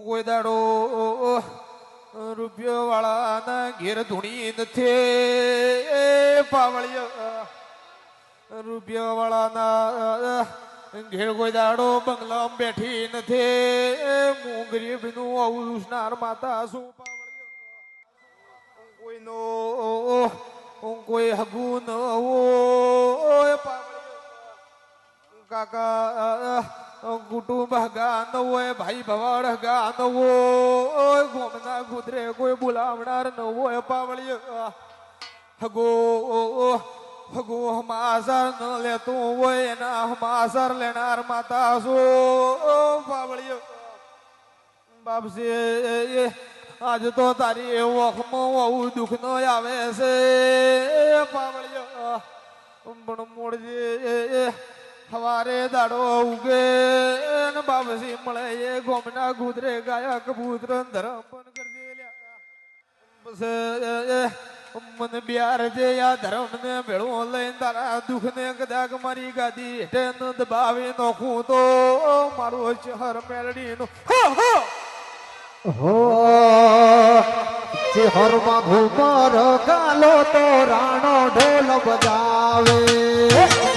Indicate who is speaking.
Speaker 1: કોઈ દાડો રૂપિયો વાળાના ઘેર ધૂણી નથી પાવળિયો રૂપિયા વાળાના ઘેર કોઈ દાડો બંગલામાં બેઠી નથી હું ગરીબનું અવસનાર માતા શું પાવળિયો કોઈનો કોઈ હગું ન હોય પાવળિયો કાકા કુટુંબ હગા ન હોય ભાઈ ભવાડ હગા ન હોય ગોમના કુતરે કોઈ બોલાવનાર ન હોય પાવળિયો હગો હગો હમાસર ન લેતું હોય એના હમાસર લેનાર માતા સો પાવળિયો બાપસી આજ તો તારી વખમાં આવું દુઃખ ન આવે છે પાવળિયો પણ મોડજે હવારે દાડો ઉગે ને બાપસી મળે એ ગોમના કૂતરે ગાયા કબૂતર ધરમ પણ કરજે બસ મને બિહાર જે આ ધર્મ ને ભેળો લઈને તારા દુઃખ ને કદાચ મારી ગાદી હેઠે ન દબાવી નાખું તો મારું ચહર મેળડી નું
Speaker 2: હો ચહરમાં ઘુમર ગાલો તો રાણો ઢોલ બજાવે